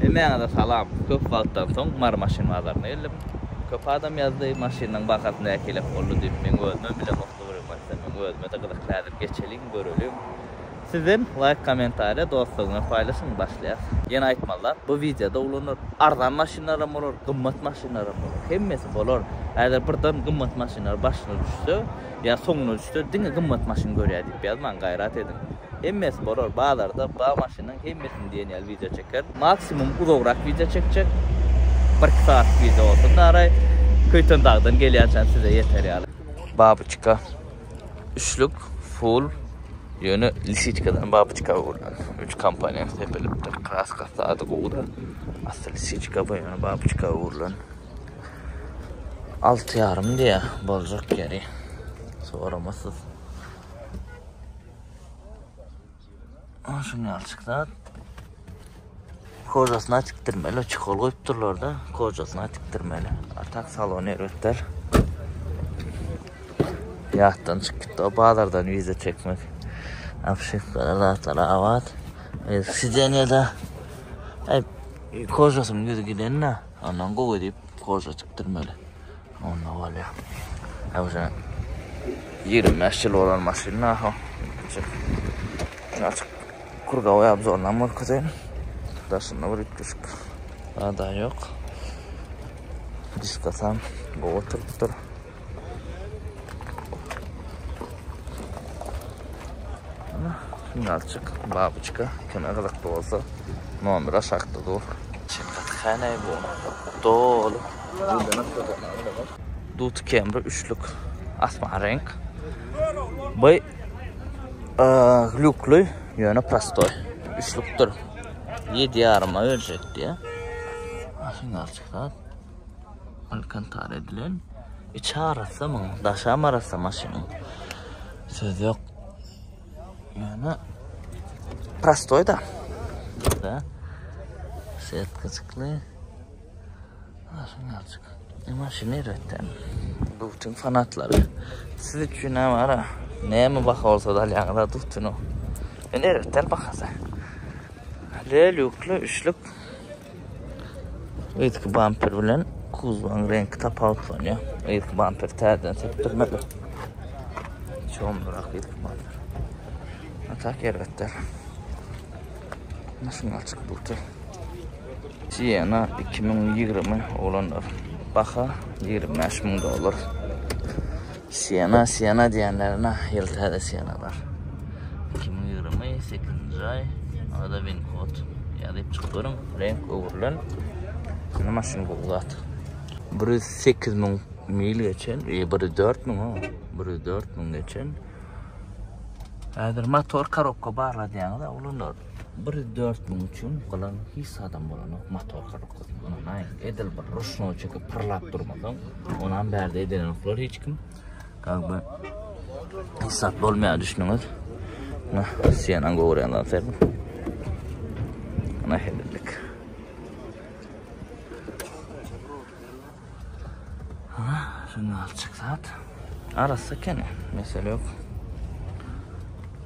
Hemen de salam. Köp vaqtdan soň mar maşin bazarına geldim. Köp adam yazdı maşinanyň bakatynda äkelep boldy diýip men özüme bile mutlu bolýan. Men özüme de gyzyklar geçelim görelim. Sizin like, kommentaриya, dostlarına paylaşın başlayak. Yine aytmalar, bu videoda ulanır. Arzan maşinlaram olur, gymmat maşinlaram olur. Hemmesi bolor. Eğer birden gymmat maşinlar başına düşse, ya soňuna düşse, diňe gymmat maşin görýär diýip ýazman gaýrat edin. Hemmesi bolor. Bazarda ba maşinanyň hemmesini diýenýär video çeker. Maksimum uzagrak video çekjek. 1 saat video olsun. Daray Köytön dağdan gelýänçän size yeter ýaly. Babuçka üçlük full yönü Lisiçka'dan Babuçka uğurlan. 3 kampanya tepelipdir. Kraskası adı qoğuda. Asıl Lisiçka bu yönü Babuçka uğurlan. 6,5 diye bolacak geri. Soramasız. Şunu alçıklar. Kocasına tiktirmeli. Çikol koyupturlar da. Kocasına tiktirmeli. Atak salon erötler. Yahtdan çıktı. O bağlardan vize çekmek. Apşıklara rahatlara avat. Sizce de kocasının gözü gidenine ondan koy deyip koca çıktırmalı. Ondan var ya. Hepsi 25 yıl olan maşinler. Açık kurgavaya abzorlanmak kızayım. Daşında var küçük. Daha yok. Diskasam bu oturuptur. Şimdi açık Babuçka kime kadar da olsa номер aşağıda dur. Şirkethane bu. Dolu. Dut kember üçlük asma renk. Bu gluklu yönü pastoy. Üçlüktür. 7,5'a verecek diye. Şimdi açıklar. Alkantar edilen. İçi arası mı? Daşam arası maşinin. Söz yok. Yani prostoy da. Set kızıklı. Şimdi açık. Maşini üretten. Bu bütün fanatları. Siz için ne var ha? Neye mi bak olsa da yanında tutun o. Ben üretten bakasa. Lelükle üçlük. Eski bumper bilen kuzban renk tapavut var ya. Eski bumper terden septirmeli. Çoğum bırak eski bumper. Atak yervetler. Nasıl açık buldu? Siena 2020 olanlar. Baka 25.000 dolar. Siena diyenlerine yıltada Siena'lar. 2020 8. ay. Orada win kod. Ya deyip çıkıyorum. Renk uğurlan. Şimdi maşin bulgat. Biri 8.000 mil geçen. Biri 4.000 o. Biri 4.000 geçen. Eğer motor karokka barla diyen de olunur. Biri 4.000 için kalan hiç adam bulanı motor karokka. Ona edil bir ruşno çekip pırlap durmadan. Ondan berde edilen oklar hiç kim. Kalbi hesaplı olmaya düşünüyoruz. Siyanan uğrayanlar sevdim. Ona helirlik. Şimdi alçık saat. Arası kene. Mesele yok.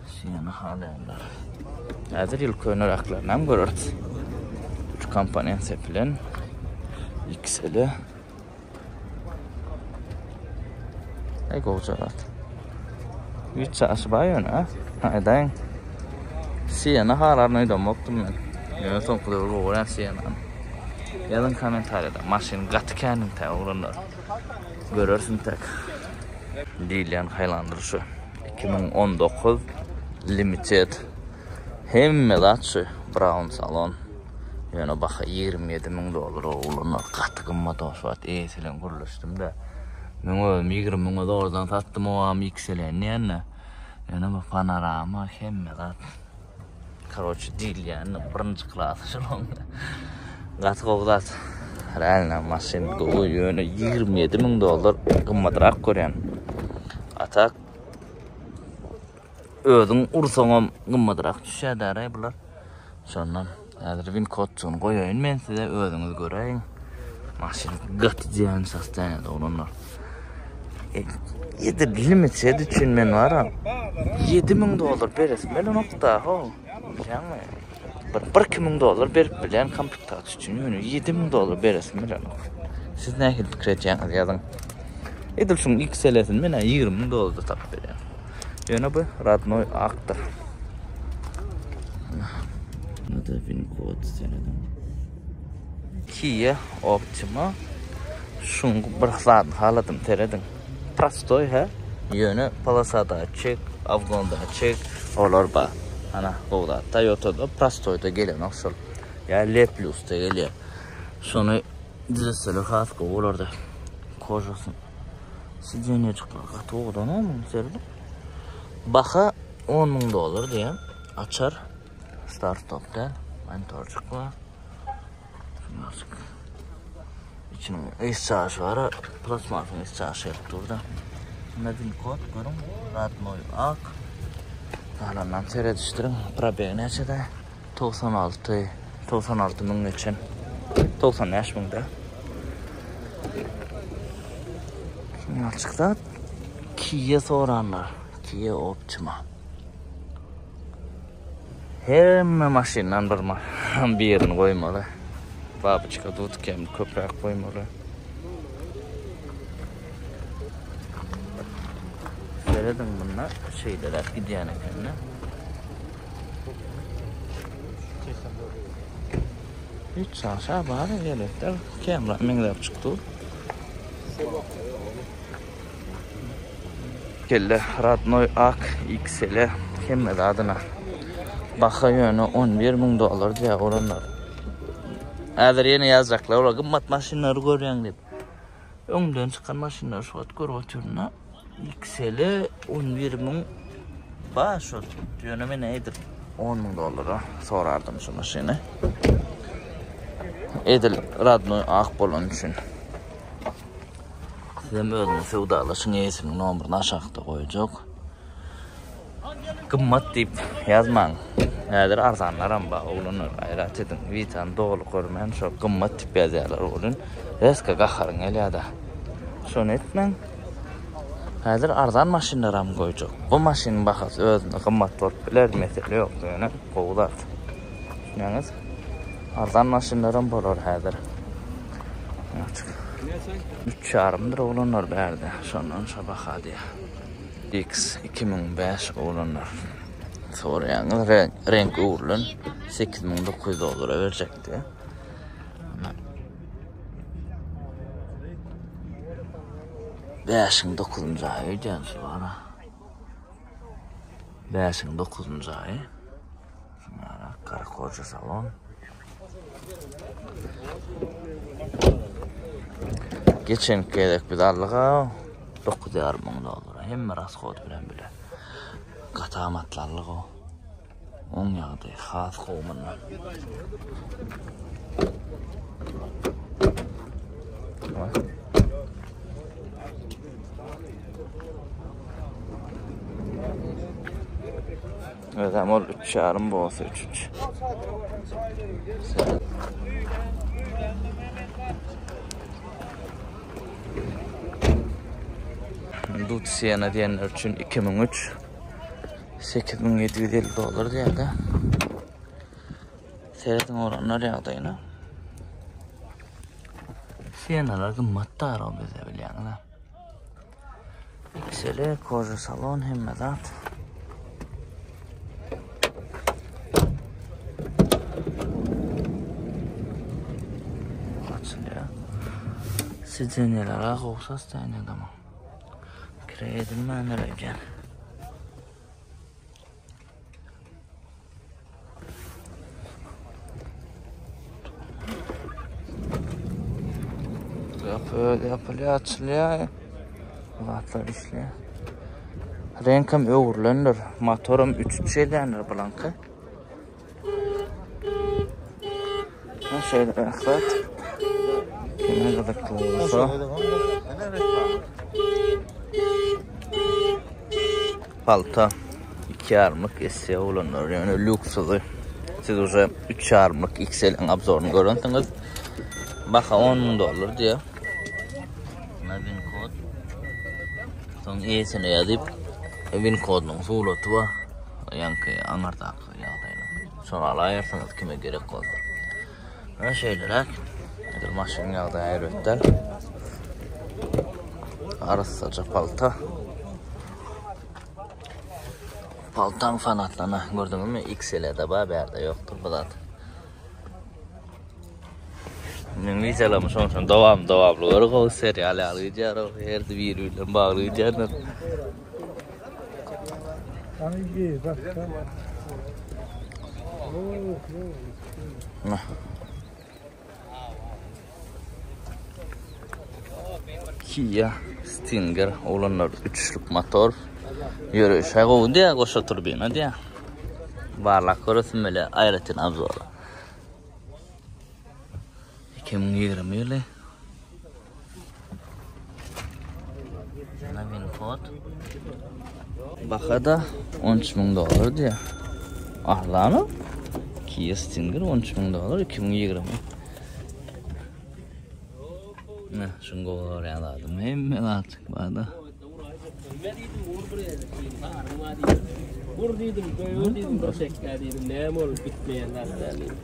Siyana halayanlar. Hazır yıl köyünür aklarını hem görürüz. 3 kampanyan sepilen. XL'i. Ey kovucalat. 3 saat bayon ha. Haydayn. Siyana halarını ödemoktum ben. Yani son kadar uğrayan Siyana. Yazın komentariyada maşin gatkenin te uğranır. Görürsün tek. Lilian haylandırışı. 2019 Limited. Hemme datçı Brown salon. Yani baka 27.000 dolar uğranır. Katkınma doşvat. Silen kuruluştum da. Ben o 20.000 dolardan tattım o am XL'ni yani. Yani bu panorama hemme dat. Короче, değil yani. Birinci klas şunun. Gatkı oğlat. Realna maşin bu yönü 27.000 dolar kımmadırak görüyen. Atak özün ursoğum kımmadırak düşer daray bular. Sondan hazır win kodçunu koyayım ben size özünüz göreyim. Maşin gıt diyen sastanede olunlar. 7 limit için men var ha. 7.000 dolar beres. Melo nokta ho. Jangan. $1,000 berip bilen komplektat üçün ýöne $7,000 beresim bilen. Siz nähil pikir etýäňiz ýazyn. Edil şuň XL-sini mene $20,000 da tap berýär. Ýöne bu Radnoy akdyr. Nada VinCode senedim. Kia Optima. Şuň bir zat haladım teredim. Prostoy ha. Ýöne Palasada çek, Avgonda çek, olar ba. Ana boğda Toyota'da Prostoy'da gelen oşul. Ya L Plus'ta geliyor. Şonu dizeseli kaskı olarda. Kojasın. Sizce çıklar? Toğdan o mu? Baha $10,000 diye açar. Start-stop'ta. Mentor çıklar. Şunlar İçinin eşçaşı var. Plasmarfın eşçaşı yaptı orada. Nedim kod görün. Radnoy ak. Halandan seyrediştirin. Probeye neçede? 96,000 için. 95,000'da. Şimdi açıkta Kia soranlar. Kia Optima. Hemme maşinden bir yerini koymalı. Babıçka tutken köprek koymalı. Seyredin bunlar şeyler gidiyen ekranına. Hiç aşağı bari gelecekler. Kamera minglep çıktı. Kelle Radnoy Ak XL kemme adına. Baha yönü $11,000 diye oranlar. Äzer ýene ýazjaklar, olar gymmat maşinlary görýän dip. Öňden çykan maşinlar şu wagt görüp oturna. XL 11,000 ba şu ýöne mene edir $10,000 sorardım şu maşiny. Edil Radnoy ak bolan üçün. Sizem özüň sewdalaşyň esiniň nomeryny aşağıda goýjak. Gymmat dip ýazmaň. Näder arzanlaram ba oglanlar aýrat edin. Vitan dogly görmän şo gymmat tip ýazýarlar bolun. Eska gaharyň elýada. Şonu etmeň. Häzir arzan maşinlaram goýjak. Bu maşynyň bahasy özüne gymmat bolup biler mesele ýok ýöne gowulat. Ýalnys arzan maşinlaram bolar häzir. 3,5 oglanlar berdi. Şondan şo baha diýär. X 2005 oglanlar. Soraýan renk uğurlan $8,900 verecekti. 5-9 ayı diýensi bar. 5-9 ayı. Şunlara karakoca salon. Geçen kelek bir dallyga $9,500. Hemme raskot bilen bile. Gatamatlarlyk o. Oň ýagdy has gowmynlar. Evet, ama 3,5 bolsa 3. Dut Siena diyenler üçün 2003 $8,750 diýerdi. Seyredin oranlar ýagdaýyna. Sienalar gymmatdar o bize bilýäňler. XL koja salon hemme zat. Açılýar. Sijenelere gowsas taýyn adamı. Kiredim men öleýän. Yapılıyor, açılıyor. Vatlar işliyor. Renkam öğürlenir. Motorum 3 şeylenir blanka. Şöyle ayaklar. Ne kadar olursa. Palta 2 armlık SE olanlar. Yani lüksüdür. Siz уже 3 armlık XL'in abzorunu görüntünüz. Baka $10,000 diye. VinCode. Son esine yazıp VinCode'nun suulaty var. Yankı anardak ýagdaýlar. Sonra alayarsanız kime gerek oldu. Ne şeyler edil maşin yağda ayrıtlar. Arasıca palta. Paltan fanatlana gördün mü? XL'de berde yoktur bu da. Men videolarymy şonçun dowamly görüp serial alýar, her bir bilen baglyjar. Kia Stinger olanlar 3'lük motor. Yürüyüş haýgo diýä, goşa turbina diýä. Barlak görürsün bile aýratyn abzor. 2020 yılı. Navin kod. Bakada $13.000 diye. Ahlanı. Kia Stinger $13.000 2020. Ne şunu oraya aldım. Hemen artık bana. Vurdum dosekler dedim. Ne mol bitmeyenler dedim.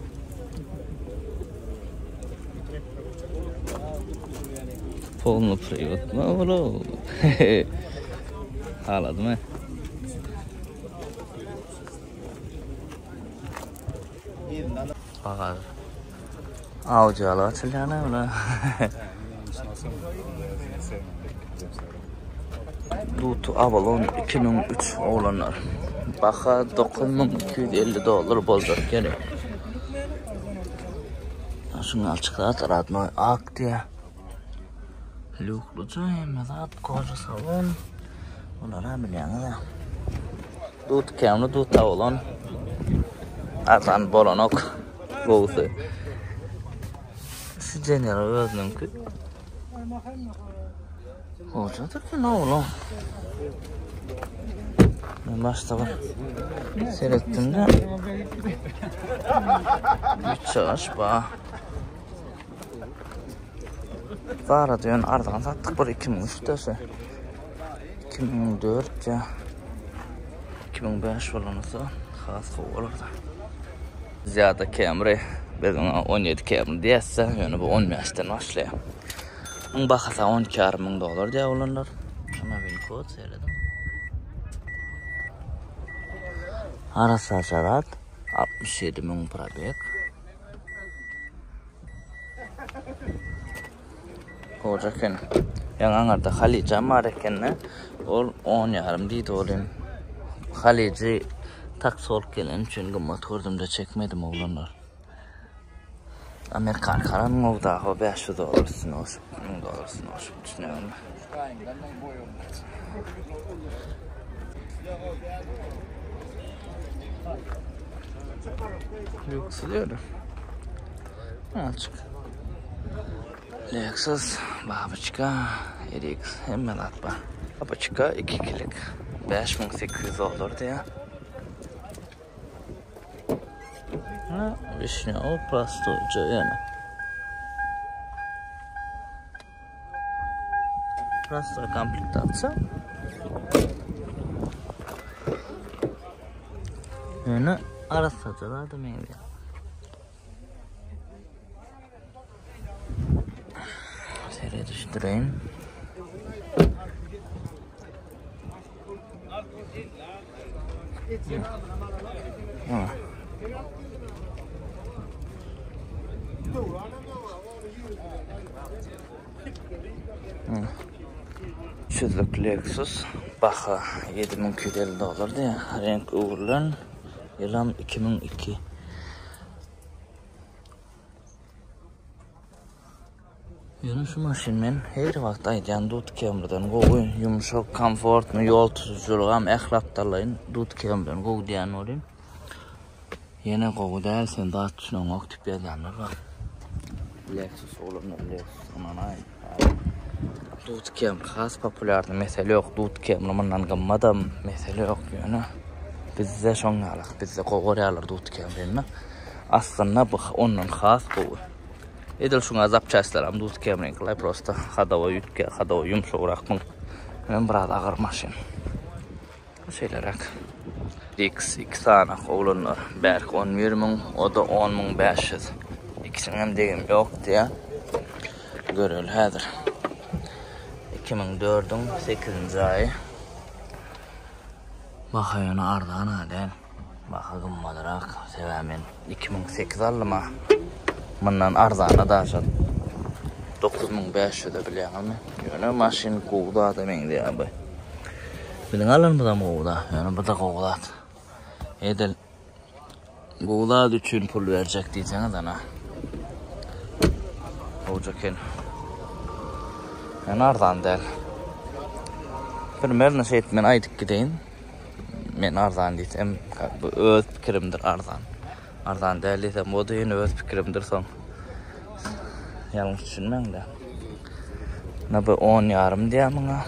Polno привод. Ну, Ağladım he. Bakar. Avcılar açılıyor ne öyle. Dutu Avalon 2003 oğlanlar. Baka $9.250 bozdur gerek. Şunu açıklat Radnoy Ak diye. Luklucu emniyat koca salon. Onlara bilen de. Dut kemli dut Avalon. Artan bolanok. Goğusu. Şu General özünün ki. Hocadır ki ne oğlum? Ben başta var. Seyrettim de. 3 yaş bağ. Var diyorsun ardından sattık bu 2003'te 2004 ya 2005 falanısı xas olurdu. Ziyada Camry biz ona 17 Camry diyese yani bu 10 yaştan başlıyor. Onun bakasa $12.000 diye olanlar. Şuna bir kod seyredim. Arası açarat 67.000 probek. Hocaken yangarda Halice marekenne ol 10.5 deydi olayım. Halice taksi olup gelen için motorumda da çekmedim oğlanlar. Amerikan karanın o da $500 sinoş, $1000 sinoş düşünüyorum. Yükseliyorum. Açık. Lexus, Babachka, RX, hemen atma. Babachka 2'lik $5.800 diye. Ha, vişne o plastocu yani. Plasto komplektacja. Yani arasacılar da meyve. Seri düşüreyim. Ha. Şuradaki Lexus baha $7.250 diye renk uğurlan yılan 2002 yani şu maşinmen her vaqt aydan dut kemrden goğun yumuşak komfortlu yol tutuculuğum əxlatlarlayın dut kemrden goğ diyen olayım yine goğu değil sen daha düşünün o tip yalanlar var Lexus olanlar Lexus aman ay Dut kem xas populyardı mesele yok dut kem romandan gammadam mesele yok yani bizde şongalık bizde qoğoryalar dut kem bilme aslında bu onun xas bu edil şuna zapçaslar dut kem renkler prosta xadava yutke xadava yumşoqraq men biraz ağır maşin şeyler X 2 tane oğlanlar. Berk 11.000, o da 10.500. İkisinden degim yok diye. Görül hazır. 2004'ün 8. ayı. Bakayın ardan halen. Bakagım madarak sevemin 2008 alma. Bundan arzana da aşağı 9500 de biliyorum. Yani maşin kuğda da men diye abi. Bilin alın mı da kuğda? Yani bu da kuğda. Edel kuğda üçün pul verecek diyeceğiniz ana. Olacakken. Yani ardan değil. Bir şey etmen aydık gideyim. Men arzan diýsem, bu öz pikirimdir arzan. Arzan däl bu da ýene öz pikirimdir soň. Ýalňyş düşünmäň de. Na bu 10.5 diýär maňa.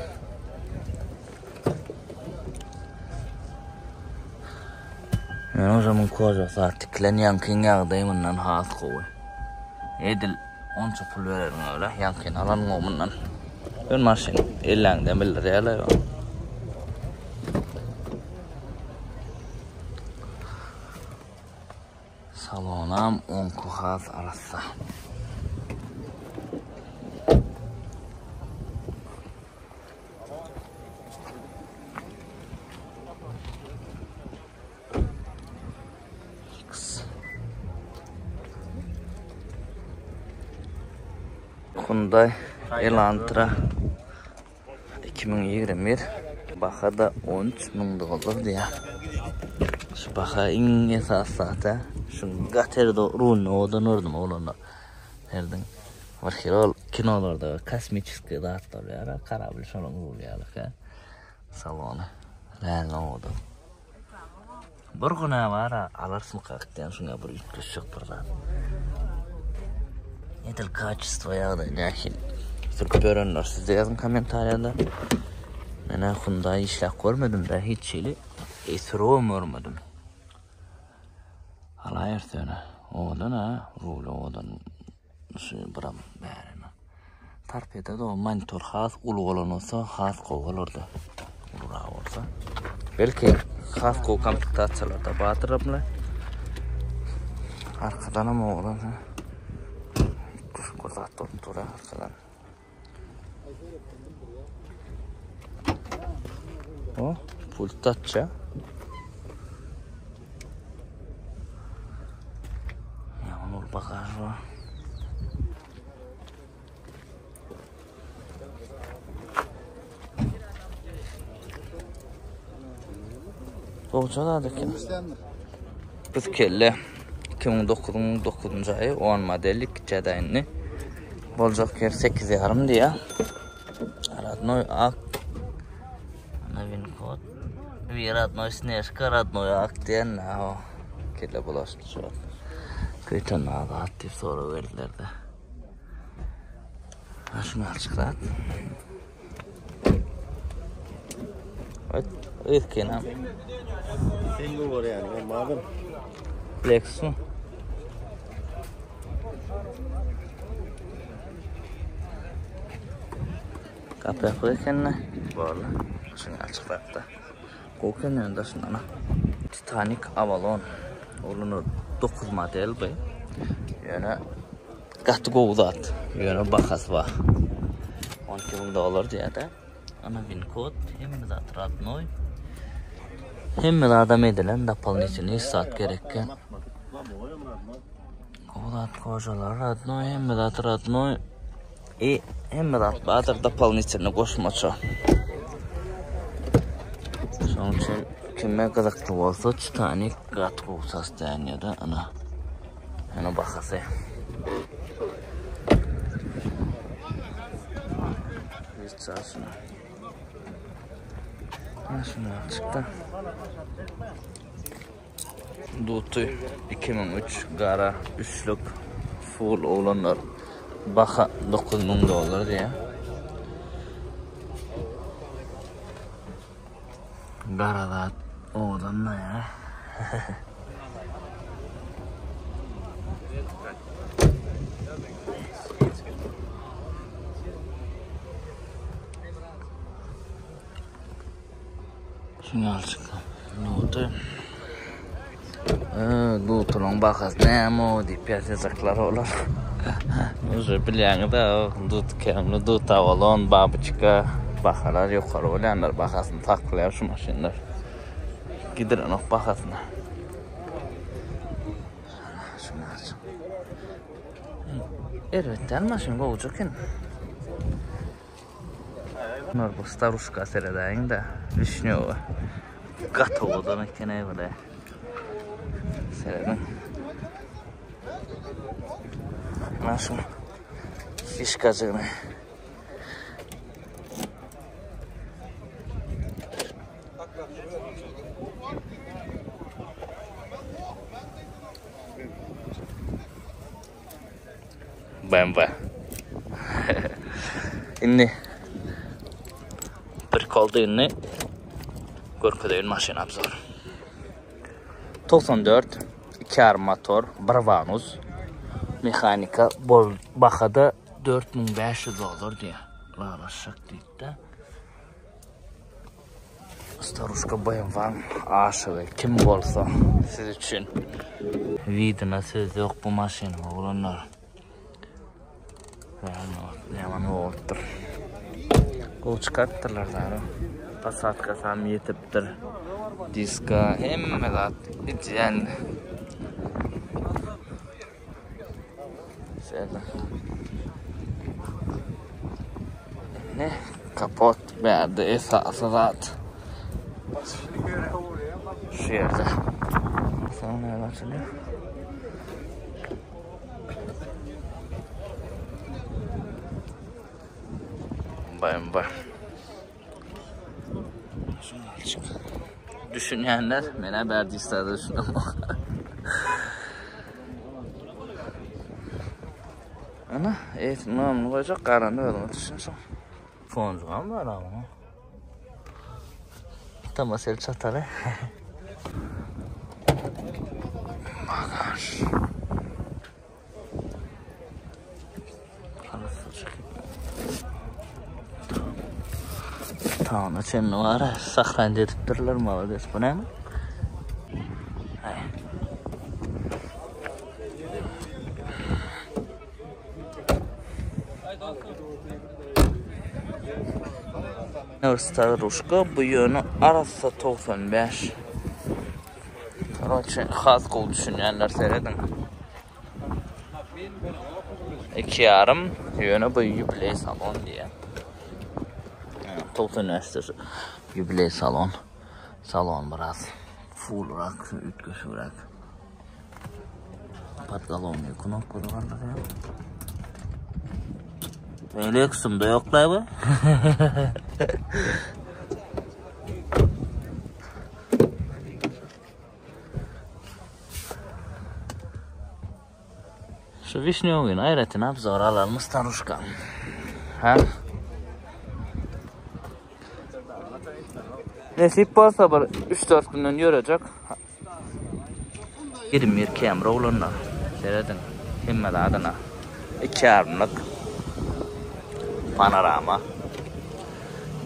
Men o zaman koja saat tiklen ýankyň ýagdaý mundan has gowy. Edil 10 pul bererim öyle, ýankyň alan mundan. Ön maşin 50'den bilir ýaly. Salonam 10 kuhaz arası. Hyundai Elantra 2021 baha da 13.000 dolar diye. Şu baha in esas zaten. Şu gaterdo run odan ordum oğluna. Nereden? Var hirol kinolarda kosmический dağıtlar ya. Karabil şunun rulyalık ya. Salonu. Lan oldu. Bir güne var alarsın kalktıyan şuna bir küçük buradan. Edil качество ya da lakin. Türk görenler siz de yazın komentarlarda. Ben Hyundai işlek görmedim de hiç şeyli. Esrom görmedim. Alayır seni. Odan ha. Rulu odan. Şu buram bärine. Tarpeda da o monitor has ulu olan olsa has kov olurdu. Ulura olsa. Belki has kov komplektatsiyalarda batırımla. Arkadan ama olan ha. Kuzat tura arkadan. O full touch ya. Yağmur bakar var. Doğuca da ki. Biz kelle 2009'un 9. ayı 10 modellik Jedi'ni. Bolacak yer 8.5 diye. Родной акт. Новин код. Родной снежка, родной акт diyen o. Kelle bulaştı şu an. Kıytan adı attı sonra verdiler de. Ha şunu açıklat. Evet. Kenan. Sen mi var yani? Ben madım. Flex mu? Kapı yapıyorken ne? Böyle. Şunu açıklat da. Koken önünde şundan. Titanic Avalon. Olunur 9 model bu. Yani katı kovdat. Yani bakas var. 12.000 dolar diye de. Ana bin kod. Hem de Radnoy. Hem de adam edilen dapalın içine 3 saat gerekken. Kovdat kocalar Radnoy. Hem de Radnoy. Hem de Badır dapalın içine koşmaça. Son için kime kızıktı olsa Titanic katı kovsas deyen ya da ana. Ona bakası. Bir çarşına. Şunu çıktı. Dutu 2003 gara üçlük full olanlar. Baka 9.000 dolar diye. Garada oğlan ne ya? Şunu al çıktı. Notu. Dutulun bakas näme diýip ýazaklar olar. Уже bilýäňiz da, dut kemli dut avalon, babuçka bakalar ýokary bolanlar bakasyny taklaýar şu maşinler. Gidiren ok bakasyna. Evet, maşin boğucu ken. Bunlar bu starushka seredaýyn da, Vishnyova. Gatowodan ekene bile. Seredin. Maşin fişkacıgını. BMW. Inni bir kolda inni görkedeýin maşina abzor. 94 2 motor, 1 vanuz. Mexanika bol bakada 4500 olur diye. Raşak diýdi. Starushka BMW aşığı kim bolsa siz üçün vidina söz yok bu maşina olanlar. Yaman olupdur. Gol çıkarttılar zaten. Passatga sam yetipdir. Diska hemme zat bitýän. Şöyle. Ne? Kapot berdi esasy zat. Şu yerde. Sonra açılıyor. BMW. Düşünýänler mene berdi istedi düşündüm. Ana, etmem koyacak karanı öyle düşünsün. Foncuğum var ama. Tamam sel çatalı. Bagaj. Tamam, sen ne var? Sakran edipdirler malades. Bu näme? Starushka bu yönü arasa 95. Короче, has kol düşünýänler seredin. 2,5 yönü bu jubiley salon diye. Tolta Üniversitesi jubiley salon. Salon biraz full rak, ütköşü rak. Patgalonu kunok koyuyorlar ya. Böyle kısımda yoklar bu. Şu Vishnyova'nın ayretini abzor alalım starushka. Ha? Nesip bolsa bir 3-4 günden ýörecek. 20 kamera olanlar. Seredin. Hemme adına 2 armlyk panorama.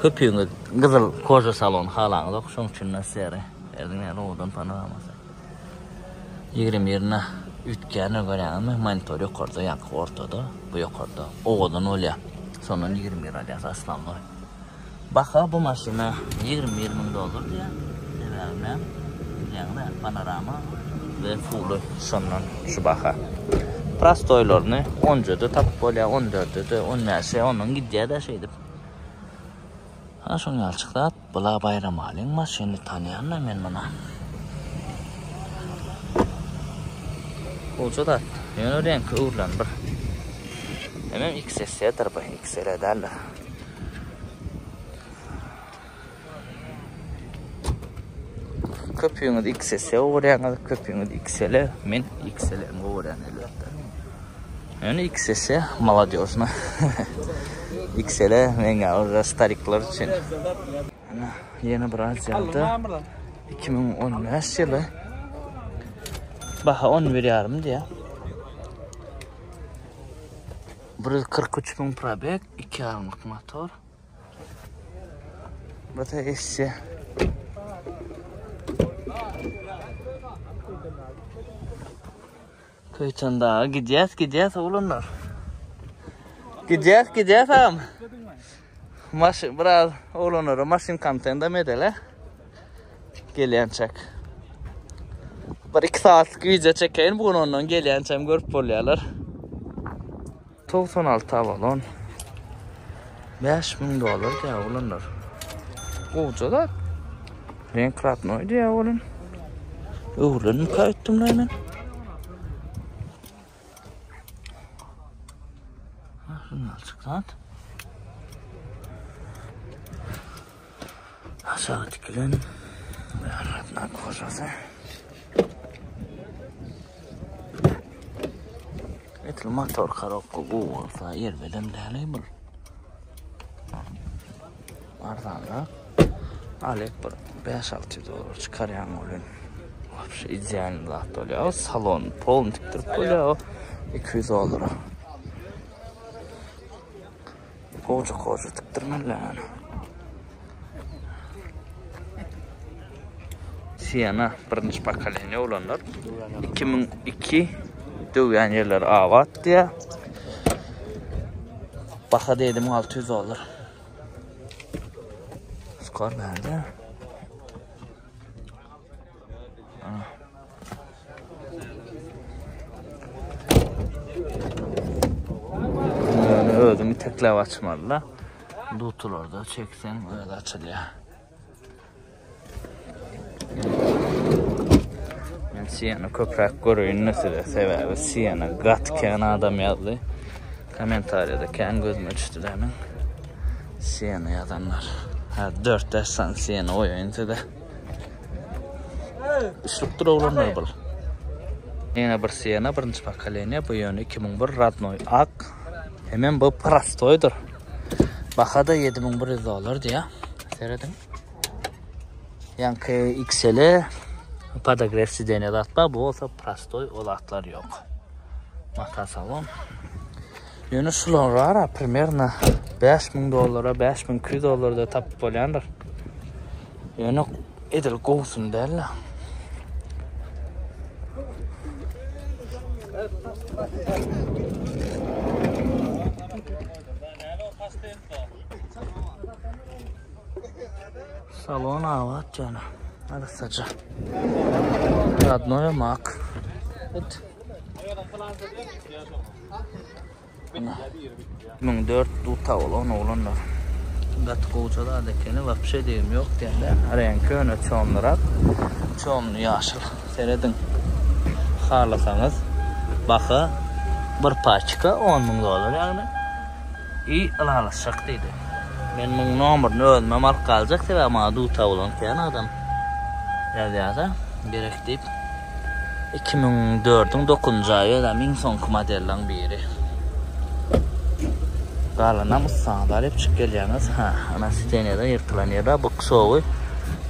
Köpüňiz gyzyl koja salon halaňyz, şoň üçin näseri. Erdin odan panoramasy. 20 ýerine ütkeni görenme monitör ýokarda, ýa ortada, bu ýokarda. Owadan olýar. Sonra 20 ýer aslanlar. Baka bu maşina 20 000 dolar diye. Demem. Yani panorama ve full sondan şu baka. Prastoylarını 10'da tapıp bolya 14'de 10'da onun gidýär da şeydi. Ha şoň ýalçykda bula bayram alyň maşiny tanýanlar men mana. Olsa da ýöne renk urlan bir. Hemen XS tarapy XL derler. Köpüňiz XS öwrenýär, köpüňiz XL, men XL öwrenýär. Yani XS молодёжно. XL menga orada stariklar için. Yeni bir Aziýada 2015 ýyly. Baha 10 verýärmi diýe. 143 000 probeg, 2,5 motor. Bu da esse. Köyten daha gideceğiz oğlunlar. Gideceğiz ağam. Maşın biraz oğlunları maşın kantında medele. Gelen çek. 1-2 saatlik video çekeyim. Bugün ondan gelen çem görüp bolyalar. 96 avalon. $5,000 ya oğlunlar. Koca da. Renk ratnoydu ya oğlun. Oğlunu kayıttım lan ben. Şunu alçık lan. Aşağı dikilelim. Ratnak kocası. Etil motor karokko bu olsa yer bedem değerli bir. Ardanda alek bir $5-6 çıkaryan olun. Вообще идеально лахтоля. Salon полный тиктер $200. Koca tıktırmalar. Siyana birinci bakalene olanlar 2002 dövyan yerler avat diye. Baka dedim $600. Skor nerede? Özümü teklev açmadılar. Dutularda çeksen öyle açılıyor. Ben Siyana köprek görüyün nasıl da sebebi Siyana gatken adam yazdı. Komentariyada kendi gözüme düştü demin. Siyana yazanlar. 4 dersen Siyana oyuncu da. Işlıktır oğlanlar bul. Yine bir Siyana birinci bakalene bu yönü 2001 Radnoy Ak. Hemen bu prastoydur. Baka da $7,100 diye. Seyredin. Yankı XL'e Padagresi denedi atma. Bu olsa prastoy olatlar yok. Mata salon. Yönü şulanlara primerna $5,000, $5,200 da tapıp olyandır. Yönü edil kovsun derler. Salon avat canım. Arasacı. Radnoya mak. Evet. 2004 duta olan oğlanlar. Gat koğuçada adekeni vapşe deyim yok derler. Renk önü çoğunlar. Çoğunlu yaşıl. Seyredin. Xarlasanız. Bakı. Bir paçka $10,000 yani. İyi alaşacak deydi. Ben bunun numarını ölmem alıp kalacak tabi ama duta olan keyin adam. Yazıda gerek deyip 2004'ün 9. ayı da min sonku modelden biri. Qalanamız sağlar hep çık geleceğiniz. Ana sitenede yırtılan yere bu soğuğu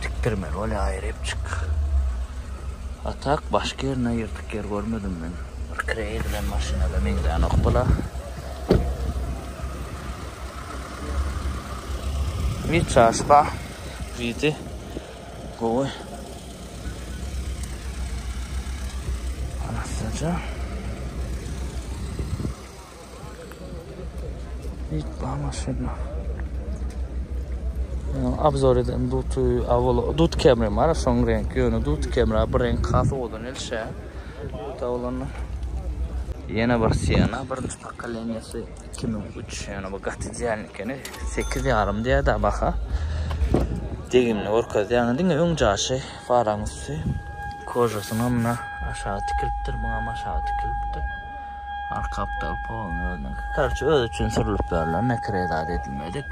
tiktirmeli öyle ayırıp çık. Atak başka yerine yırtık yer görmedim ben. Bir kire edilen maşinada menden okbula. Vitraspa vidi goy anasıca vit maşina abzor eden dut kamera var son renk yönü dut kamera bir renk khas olan elşe tavlanlar yine bir Siyana birinci bakalanyası 2003 yani bu gatidiyanlikeni 8,5 diye de baka degimli orkaz yani dinle önce şey faransı kocasının amına aşağı tikiliptir buna aşağı tikiliptir arka aptal polunu karşı öyle için sırılıp verler ne kredi edilmedik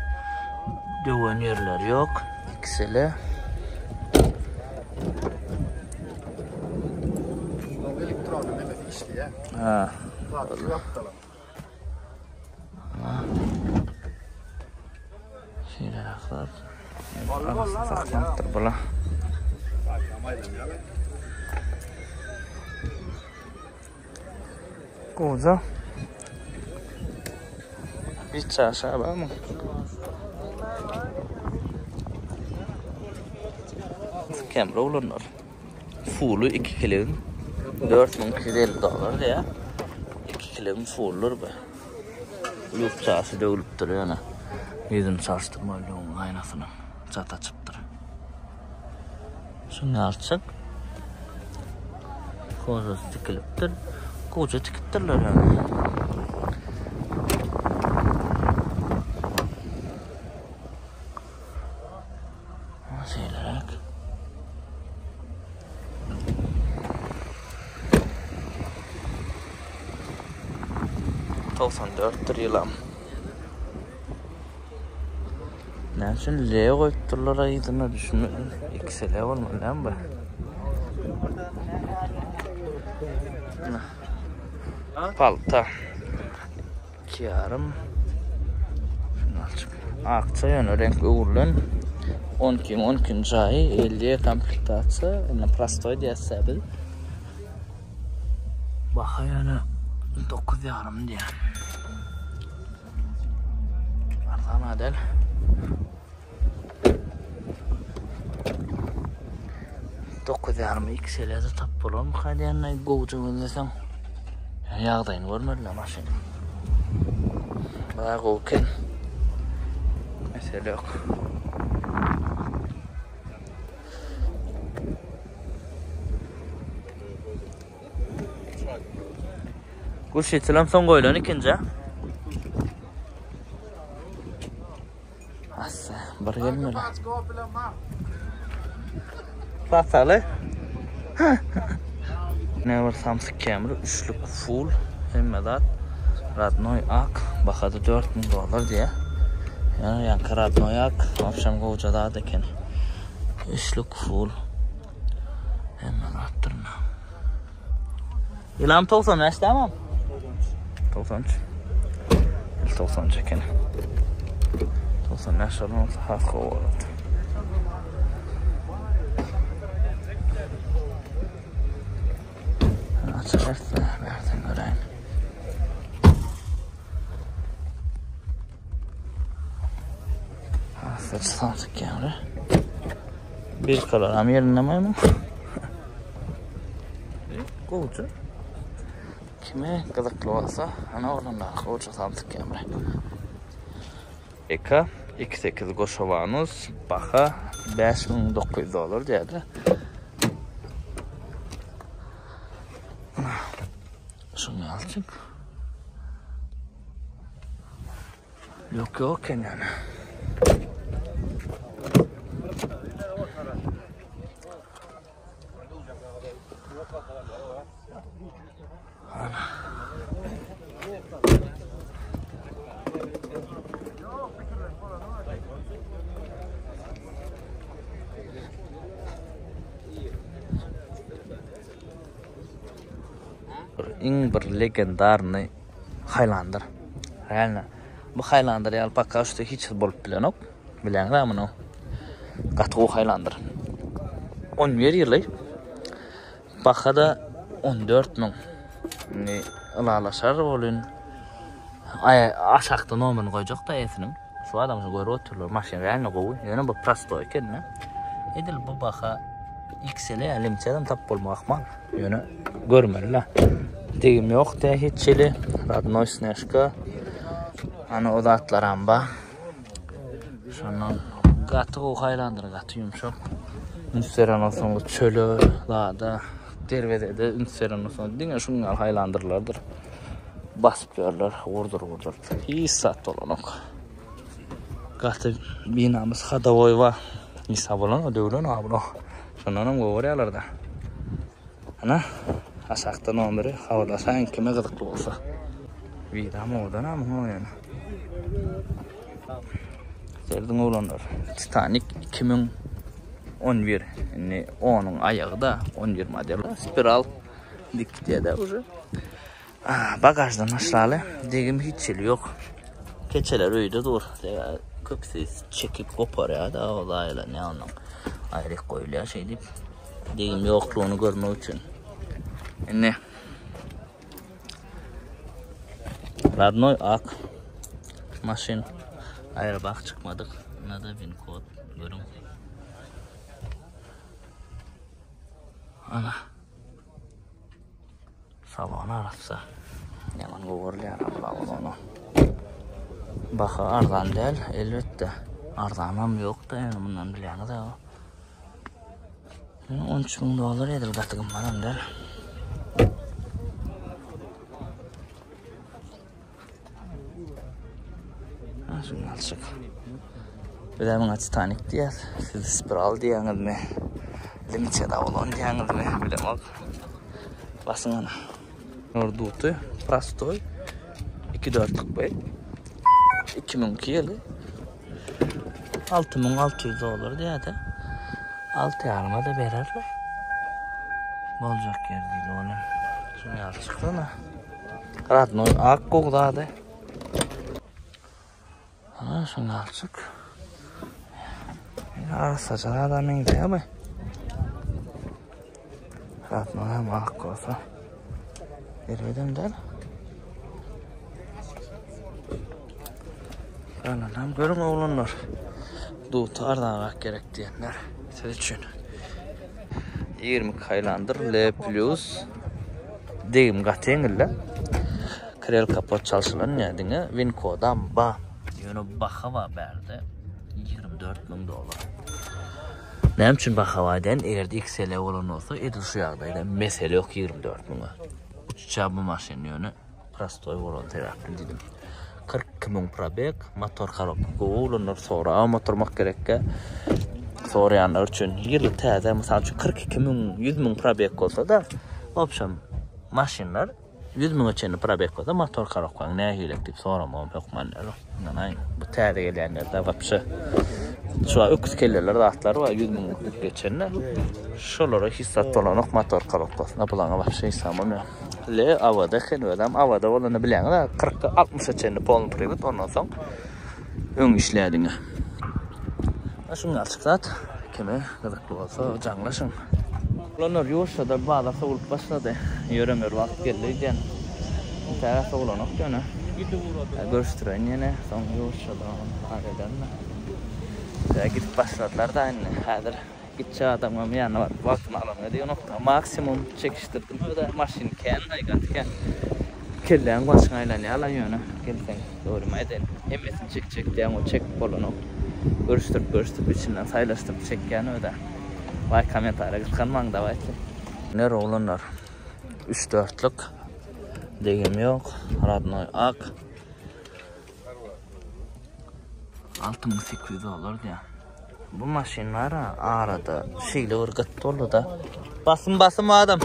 döven yerler yok ikisele elektronik evet işte ya. Ha. Şeyler aklar. Saklanıktır bula. Koca. Bir çarşı var mı? Kamera olunlar. Full'u 2 kilin. $4250 diye 2 kilim fullur be. Lupçası dövülüptür yani. Yüzünü çalıştırmalı onun aynasını çat açıptır. Şunu açık. Kozası tikiliptir. Koca tikiptirler yani. Şeylerek. $94 yılam. Ne için L koyupturlar ayıdığına düşünmedim. İkisi L olmalı lan bu. Palta. 2 yarım. Şunu açık. Akça yönü renk uğurlun. 12 ayı 50'ye komplektatsiya. Prostoy diyesebil. Baxa yani 9 yarım diye. Ardan adel. Dokuz yarım ikisiyle tap bulun. Hadi yanına govucun desem. Yağdayın görmediler maşını. Bayağı kovken. Mesele yok. Kuş etilam son koyulan ikinci. Assa, bir gelmeli. Basalı. Ne var Samsung kamera üçlük full hemmedat Radnoy ak baxadı $4000 diye. Yani yankı Radnoy ak akşam kovucada da eken üçlük full hemmedat durma. İlam 90 yaş tamam. 93. 90 çeken. 90 yaş olan hak kovalat. Açıkçası verdim göreyim. Saçtan sıkıyorum. Bir kalan ama yerine mi? Kovucu. Kime kızıklı olsa ana olanlar kovucu sıkıyorum. Eka 2.8 koşavanız baxa $5900 deyədir. Şunu alçık. Yok yani. İng bir legendarny Highlander. Realna. Bu Highlander yal pakka üstü hiç bolup bilenok. Bilenler amına. Gatı Highlander. 11 yılı. Bakada 14.000. Ni alalaşar bolun. Ay aşaqda nomen koyacak da esinin. Şu adamı görüp oturlar maşin realna qovu. Yani bu prosto ekenme. Edil bu baxa XL elimçeden tap bolmaq mal. Yani görmeliler. Degim yok da hiççili. Radnoy Sneshka. Hani o da atlaran ba. Şundan gatı o Highlander gatı yumuşak. Ünseren olsun çölü dağda. Dervede de ünseren olsun. Dine şunlar Highlanderlardır. Basıp görürler. Vurdur. İyi saat olan ok. Gatı binamız Hadavoy var. Nisab olan o devlen abla. Şundan govaryalarda. Ana. Aşağıdan onları havalasan kime gıdıklı olsa. Vidam oradan ama yani. Serdin olanlar. Titanic 2011. Yani onun ayağı da 11 model. Spiral dik diye de ucu. Bagajdan aşağıya. Degim hiç yok. Keçeler öyle dur. Köpüsü çekip kopar ya da o da öyle ne anlam. Ayrık koyuluyor şey deyip. Degim yokluğunu görmek için. Ne? Radnoy ak maşin ayrı bak çıkmadık. Ne da bin kod görün. Ana Salon arası. Yaman go'gurlar onu. Baha arzan değil, elbette. Arzanam yok da yani bundan bileni de o. 13.000 dolar edil gatygym baram der. Şunu alçık. Bir de bana Titanic diyer. Siz Spiral diýäňiz mi? Limited Avalon diýäňiz mi? Bilemok. Basın ana. Ordutu, Prastoy. 2-4'lük boy. 2002 yılı. 6.600 dolar diýdi. 6.5'a da bererler. Boljak yer diýdi onu. Şunu alçykda na. Radno ak gogdadı. Ana şunu alçyk. Ya saçlar adamın da ya. Radno hem ak olsa. Vermedim der. Anam görün oğlanlar. Dutardan bak gerek diyenler. Siz için. 20 kaylandır L plus deyim gatengle. Krel kapot çalışılan ya dine Winco'dan ba. Yönü bakava berdi. 24.000 dolar. Ne için bakavadan eğer XL olan olsa edil şu yağdayla mesele yok 24.000'a. Uçacağı bu maşin yönü Prastoy volon terapi dedim. 40.000 probek motor karop go'ulunur sonra motormak gerekke sorayanlar üçün yılı täze mesela 42.000 100.000 probek olsa da opşam maşinlar 100.000 için probek olsa motor karop kan ne hilek dip soramam yok manlar. Nanay bu täze gelenler de vapşa şu öküz kelleler de atlar var 100.000 geçenler şolara hissat olarak motor karop olsa ne bulana vapşa isamam ya. Le avada kendim avada olanı bilen de 40-60 içinde polun privat ondan sonra ön işlediğine. Şunu açıklat. Kime gıdıklı olsa canlaşın. Olanlar yoğuşsa da bağlasa olup başladı. Yörünger vakit geldi diyen. Bir tarafta olan yok diyor ne? Görüştüren yine. Son yoğuşsa da hallederler. Gidip başladılar da aynı. Hadir. Gitçe adamım yanına var. Vaktimi alamıyor diyor nokta. Maksimum çekiştirdim. Öyle maşin kendi aygatken. Kelleğin başına ne alan yönü. Gelsen doğruma edin. Emmesin çek diyen o çek bolunu. Görüştürüp içinden saylaştırıp çekken öyle. Vay komentara gitkanman da vay. Nere olanlar? 3-4'lük. Degim yok. Radnoy ak. 6.800 dolar diye. Bu maşinler arada şeyle ırgıt dolu da. Basın adam.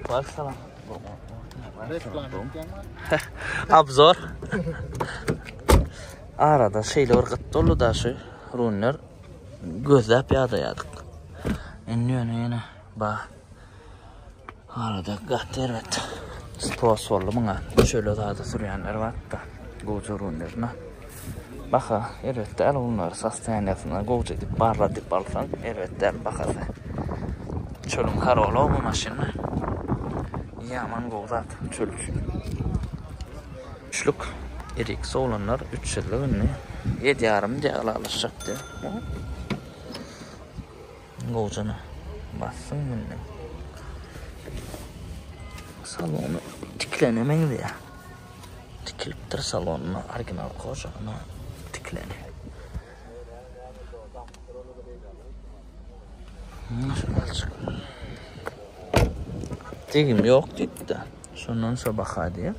Baksana. Abzor. Arada şeyle ırgıt dolu da şu runner gözlep yadayadık. Yine bak. Arada gatter evet. Sponsorlu bana şöyle daha da sürüyenler var da. Gocu runner'ına. Baka, evet de onları sastaniyasına goç edip barra dip alsan, evet de bakası. Çölüm karolu bu maşını. Yaman goğzat çölüş. Üçlük, erik soğlanlar 3 yıllık ünlü. 7,5 diye alışacak diye. Goğcunu bassın ünlü. Salonu tiklenemen diye. Tikiliptir salonuna, orijinal koşağına. Degim yok dedi. Şundan sonra baka diye.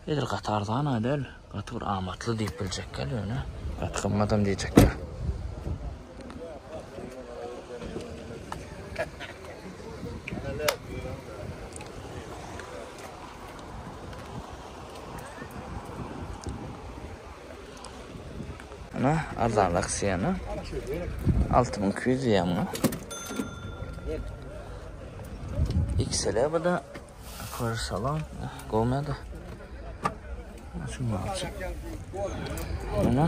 Edir Qatardan adel. Qatar amatlı deyip bilecek gel öyle. Qatkınmadan diyecek gel. Arzanlık siyana 6.200 yamı XL bu da koru salon go'medi şunu alçı ana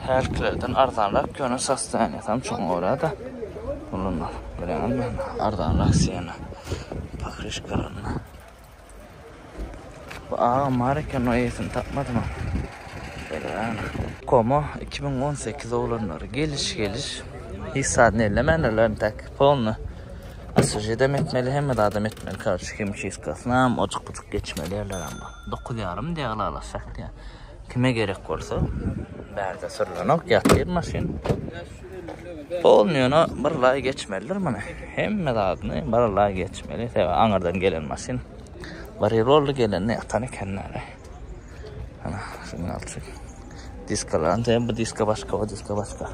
her klerden arzanlık gönül sastaniyasam çoğun orada bunlar bilen ben ardan raksiyana bakış karanına Amerikan oyesini tapmadım ama. Komo 2018 oğlanları geliş hissadını ellemenlerlerini tek polnu asıcı etmeli hem de adam etmeli karşı kim çizkasına ama ocuk buçuk geçmeli yerler ama 9 yarım diye alasak diye kime gerek olsa berde sırlanok yatır maşin polnuyona barlağı geçmelidir mi hem de adını barlağı geçmeli anardan gelen maşin bari rollu gelen ne yatanı kendine ana şimdi alçık diskalar da bu diska başka o diska başka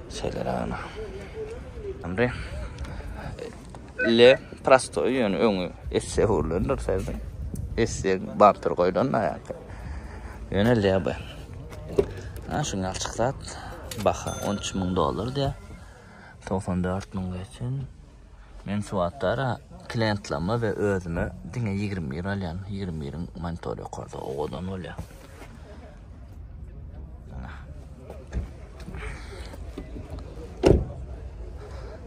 şeyler ana amre le prasto yön öngü esse hurlanır sevdim esse bantır koydun ayak yönel be ha şunu alçıklat baha $13.000 diye $94.000 için men suatlara klientlama ve özüme dine 20 lira alyan 20 lirin monitörü koydu oğudan oluyor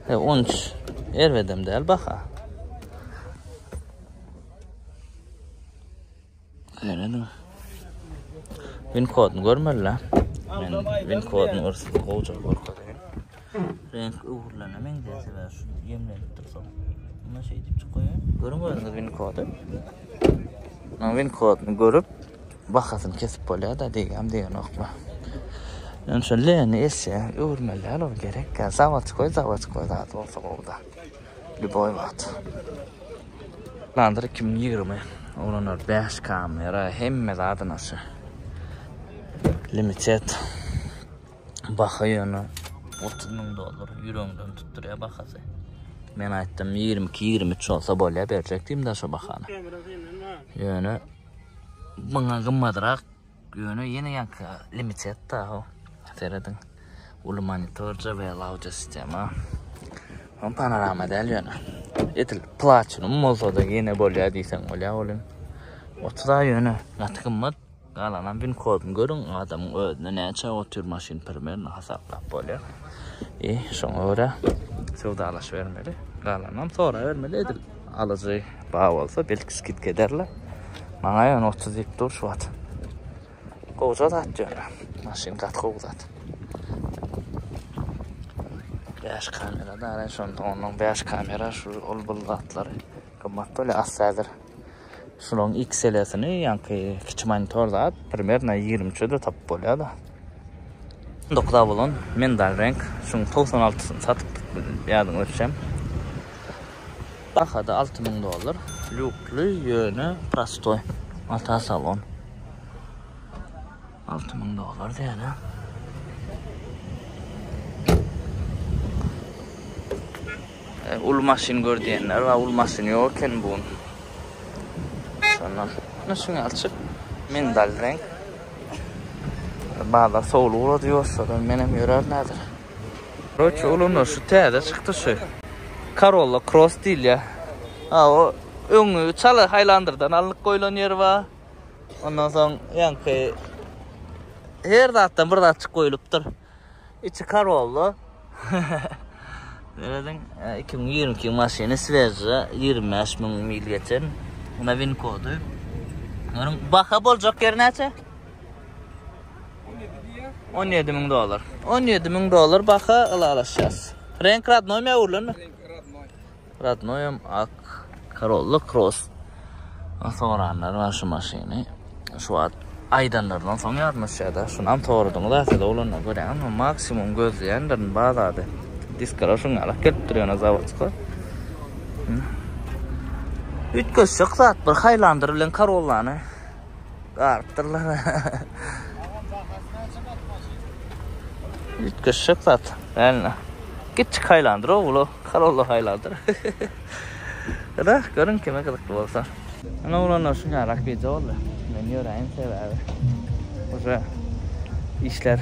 13 ervedim del baha. Nerede? Win kodunu görmeliler. Ben win kodunu orası koyacak korkuyorum. Renk uğurlanamayın diye sever. Yemlenip dursam. Buna şey deyip çıkıyorum. Görmüyorsunuz win kodu. Win kodunu görüp bakasın kesip oluyor da diyeceğim okuma. Yani şöyle esse uğurmalar o gerek. Zavat koy da olsa oldu. Bir boy var. Landır 2020. Olanlar 5 kamera hem de adına şu. Limited. Bakayonu $30.000 yüreğimden tutturuyor bakası. Ben aytdım 22-23 olsa böyle verecektim de şu bakanı. Yani bana gımmadırak yani yine yankı limited da o. Seyredin. Ulu monitörce ve lavca sistema. Panorama değil yani. Etil platinum olsa da yine böyle değilsen öyle olun. Otuda yönü yatkınmat. Galanan bin kodunu görün. Adamın ödünü neçe otur maşin permerini hesaplap böyle. Sonra sevda alaş vermeli. Galanan sonra vermeli edil. Alıcı bağ olsa belki skit kederler. Bana yani 30 ip dur şu at. Kovacak at yani. Maşin kat kovacak. 5 kamera da ara şonda onun 5 kamera şu olbulgatları kımmatlı öyle asadır. Şunun XL'sini yankı kiçik monitörda primerna 23'de tap oluyor da. Dokda bulun mendal renk şunun 96'sını satıp yardım edeceğim. Daha da $6.000 lüklü yönü prastoy ata salon. $6.000 diye de. Ul maşin gördüyenler ve ul maşin yokken bun. Sonra nasıl açık mendal renk. Bağlar soğulu uğra diyor sonra benim yörer nedir? Roç ulunu şu teyde çıktı şu. Corolla Cross değil ya. O öngü çalı Highlander'dan alıp koyulan yer var. Ondan sonra yankı her dağıttan burada açık koyuluptur. İçi Corolla. Neredin? 2022 maşini Svezce 25.000 mil geçen. Ona win kodu. Onun baka bolacak yer neçe? $17.000. $17.000 baka alaşacağız. Renk Radnoy mu uğurlan mı? Radnoy ak Corolla Cross. Sonranlar var şu maşini. Şu an aydanlardan sonra yarmış ya da şundan doğrudum da size olana göre ama maksimum gözleyenlerin bağladı. Diskara şunu alak gelip duruyor zavatçıklar. 3 köşek saat bir Highlander ile Corolla'nı arttırırlar. 3 köşek saat. Yani küçük Highlander oğlu. Corolla Highlander. Da görün kime kadar olsa. Ana olanlar şunu alak bir zorla. Ben yorayım sever. Hoca işler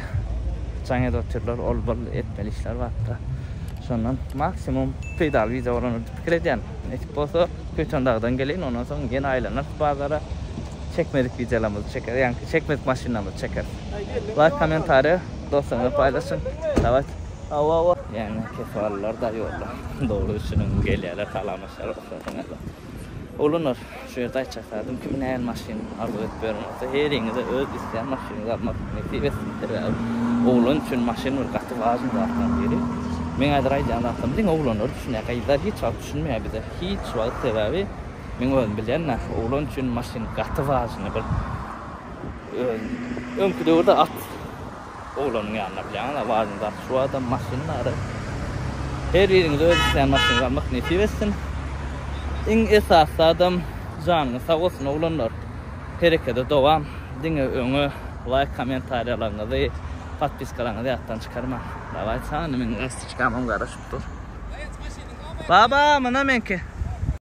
canı dötürler olbal etmeli işler var da. Sonra maksimum pedal vize oranı fikir ediyen. Etip olsa Kötön Dağ'dan geleyin ondan sonra yine aylanır. Bazıları çekmedik vizelerimizi çeker. Yani çekmedik maşinlerimizi çeker. Like, komentarı dostlarına paylaşın. Evet. Ava. Yani kefalılar da yollar. Doğru üstünün geliyorlar kalamışlar. Oğlanlar şu yerdə çəkərdim ki, nə maşın arzu etmirəm. Her yerdə öz istəyən maşını almaq nəsibəsidir. Oğlan üçün maşın qatı vacib zaten biri. Men ayrıca anlattım. Din oğlanlar düşünə qədər heç vaxt düşünməyə bizə heç vaxt səbəbi men özüm bilən oğlan üçün maşın qatı vacib bir önküde orada at oğlanın yanına bilən vacib da şu adam maşınları her yerində öz istəyən maşını almaq nəsibəsidir. İn esas adam canını sağ olsun oğlanlar harekete devam. Dine öňe like kommentarylarynızı подпискalaryňyzy atdan çıkarma. Davay sana men çıkamam garaşıp dur. Baba mana menki